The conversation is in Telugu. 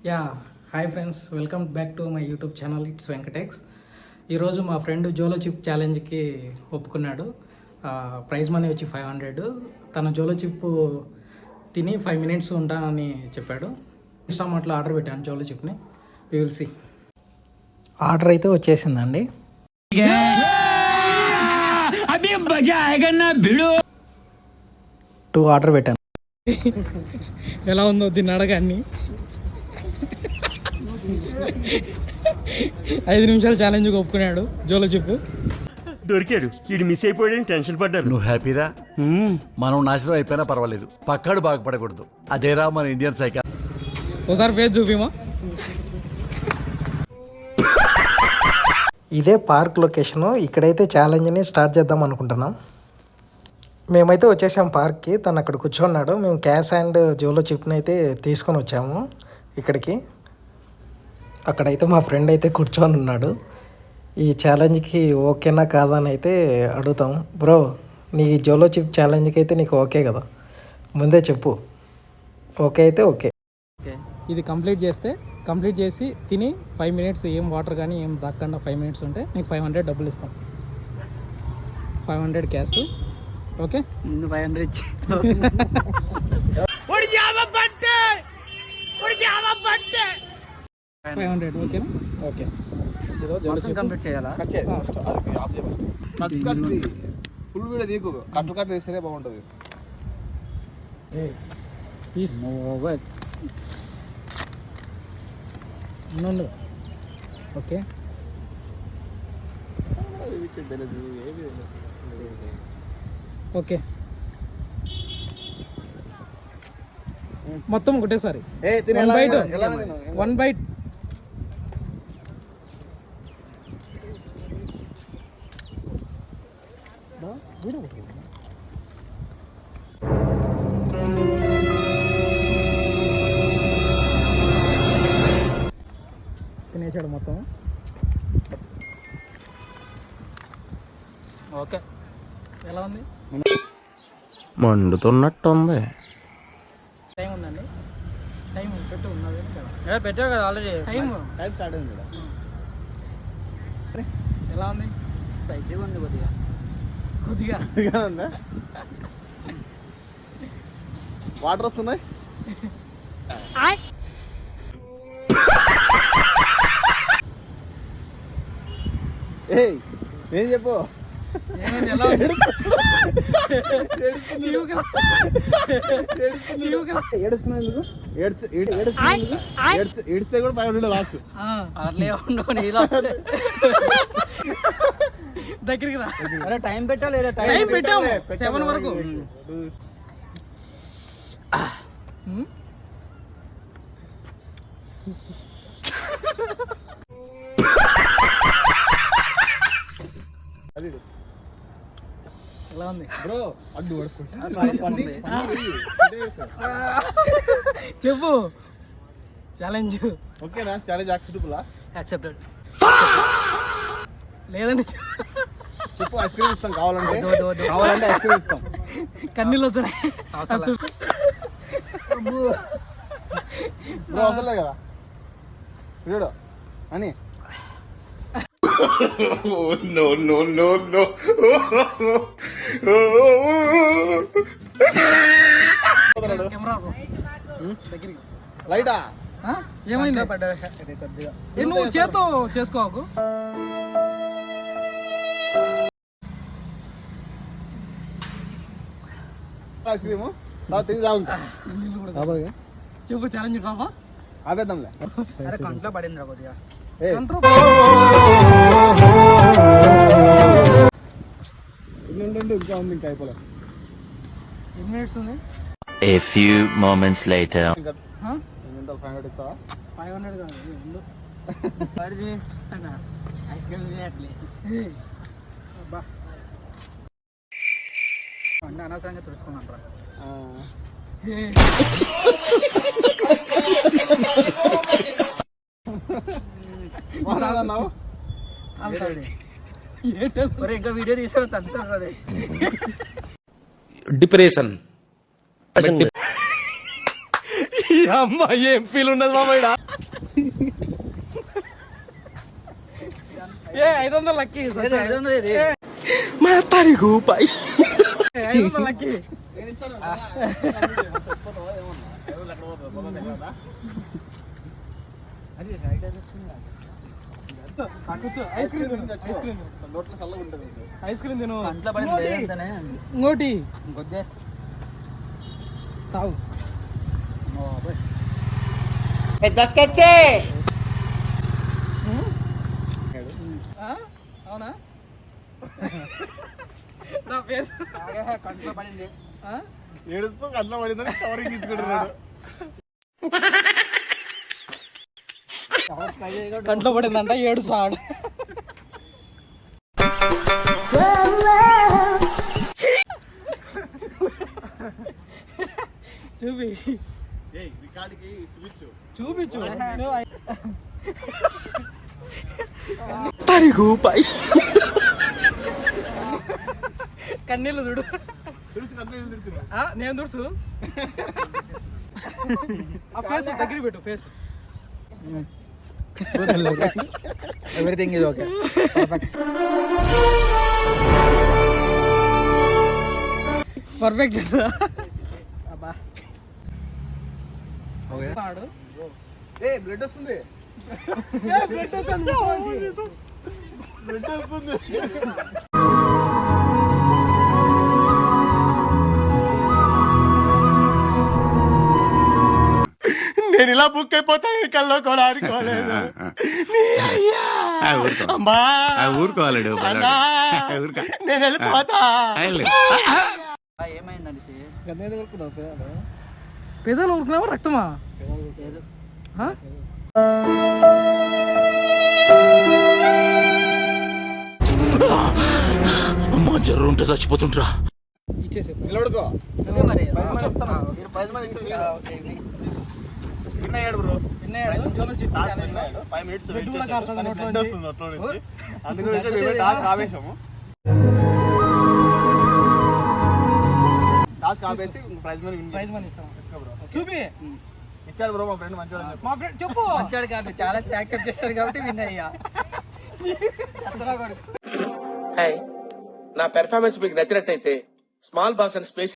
Yeah hi friends, welcome back to my YouTube channel it's Venkatex. ఈరోజు మా ఫ్రెండ్ జోలో చిప్ ఛాలెంజ్కి ఒప్పుకున్నాడు. ప్రైజ్ మనీ వచ్చి 500. తన జోలో చిప్ తిని 5 minutes ఉంటానని చెప్పాడు. ఇన్స్టామార్ట్లో ఆర్డర్ పెట్టాను జోలో చిప్ని. We will see. ఆర్డర్ అయితే వచ్చేసిందండి. 2 ఆర్డర్ పెట్టాను. ఎలా ఉందో దీన్ని అడగాన్ని. 5 నిమిషాలు ఛాలెంజ్ ఒప్పుకున్నాడు జోలో చిప్. దొరికాడు, వీడు మిస్ అయిపోయాడని టెన్షన్ పడ్డారు. నువ్వు హ్యాపీరా? మనం నాశనం అయిపోయినా పర్వాలేదు, పక్కాడు బాగుపడకూడదు. అదేరా మన ఇండియన్ సైకిల్. ఒకసారి పేజ్ చూపిమా. ఇదే పార్క్ లొకేషను. ఇక్కడైతే ఛాలెంజ్ని స్టార్ట్ చేద్దాం అనుకుంటున్నాం. మేమైతే వచ్చేసాం పార్క్కి. తను అక్కడ కూర్చున్నాడు. మేము క్యాష్ అండ్ జోలో చిప్ని అయితే తీసుకొని వచ్చాము ఇక్కడికి. అక్కడైతే మా ఫ్రెండ్ అయితే కూర్చొని ఉన్నాడు. ఈ ఛాలెంజ్కి ఓకేనా కాదా అని అయితే అడుగుతాం. బ్రో, నీ జోలో చిప్ ఛాలెంజ్కి అయితే నీకు ఓకే కదా? ముందే చెప్పు. ఓకే అయితే ఓకే. ఇది కంప్లీట్ చేసి తిని 5 minutes ఏం వాటర్ కానీ ఏం తాకుండా 5 minutes ఉంటే నీకు 500 డబ్బులు ఇస్తాం. 500 క్యాష్. ఓకే, 500 ఇచ్చి 500. ఓకేనా? ఓకే. కంప్లీట్ చేయాలా? ఫుల్ వీడియో తీకు, కట్టు తీస్తేనే బాగుంటుంది. Okay, okay. మొత్తం ఒకటేసారి 1 bite. తినేసాడు మొత్తం. ఓకే, ఎలా ఉంది? మండుతున్నట్టుంది. టైం ఉందండి. టైం పెట్టు ఉన్నది పెట్టావు కదా ఆల్రెడీ. టైం స్టార్ట్ అయింది. ఎలా ఉంది? స్పైసీగా ఉంది కొద్దిగా. ఉందా? వాటర్ వస్తున్నాయి. ఏం చెప్పు. ఏడిస్తే కూడా 500 లాస్. దగ్గరికి రా. అరే టైం పెట్టాలి. టైం పెట్టాము 7 వరకు. ఎలా ఉంది బ్రో? అడ్డు చెప్పు. ఛాలెంజ్ ఓకేనా? Challenge accepted. లేదండి చెప్పు. ఐస్ క్రీమ్ ఇస్తాం కావాలంటే ఐస్ క్రీమ్ ఇస్తాం. కన్నీళ్ళు వచ్చినాయి. బ్రో అవసరం కదా చూడు అని. లైటా ఏమైంది? నువ్వు చేత్తో చేసుకోకు. ఐస్ క్రీము తిని చెప్పు. ఛాలెంజ్ రావా? ఆపేద్దాంలే. కంట్లో పడిందిరా కొద్దిగా. ఇంకా ఉంది, ఇంకా అయిపోలే. 10 minutes ఉంది. A few moments later. 500 ఇస్తావా? 500 కాదు, ఐస్ క్రీమ్ తినేట్లే. అనవసరంగా తెలుసుకున్నాను రా. ఇంకా వీడియో తీసాను. డిప్రెషన్ ఏం ఫీల్ ఉన్నది మామయ్య ఏ 500 లక్కీ 500 ఇది మా తారీఖు పై 500 లక్కీ ఐస్ క్రీమ్ తిను ఇంకోటి తావు అవునా నా ఫేస్ కంట్లో పడింది ఏడుస్తూ కళ్ళ పడిందని కవరింగ్ ఇచ్చుకుంటున్నాడు. కంట్లో పడిందంట ఏడు సాడు. చూపి రికార్డుకి చూపించు తారీఖు పై కన్నీళ్ళు చూడు. తెలుసు కన్నీళ్ళు తెలుసు. నేను తుడుసు. ఆ ఫేస్ దగ్గర పెట్టు. Face everything is okay perfect. Blood వస్తుంది. బ్లడ్ వస్తుంది. నేను ఇలా బుక్ అయిపోతాను కల్లో కూడా అనుకోలేదు. ఊరుకోవాలడు నేను వెళ్ళిపోతా. పెదాలు ఊరుకున్నావా రక్తమా? అమ్మా జ్వరం ఉంటే చచ్చిపోతుంటరా. ఇచ్చేసే నిలబడుకో. విన్నాడు బ్రో. టాస్క్ విన్నాడు. 5 minutes వెయిట్ చేశాడు. బ్లడ్ వస్తుంది నోట్లో నుంచి. అందుగురించి మేము టాస్క్ ఆపేసాము. టాస్క్ ఆపేసి ప్రైజ్ మనీ ఇస్తాం. చూపి ఇచ్చాడు బ్రో మా ఫ్రెండ్ మంచివాడు. మా ఫ్రెండ్ చెప్పు. మంచాడు కాదు చాలా యాక్సెప్ట్ చేస్తాడు కాబట్టి విన్ అయ్యా. నా పెర్ఫార్మెన్స్ మీకు నచ్చినట్టయితే స్మాల్ బాస్ అని స్పేస్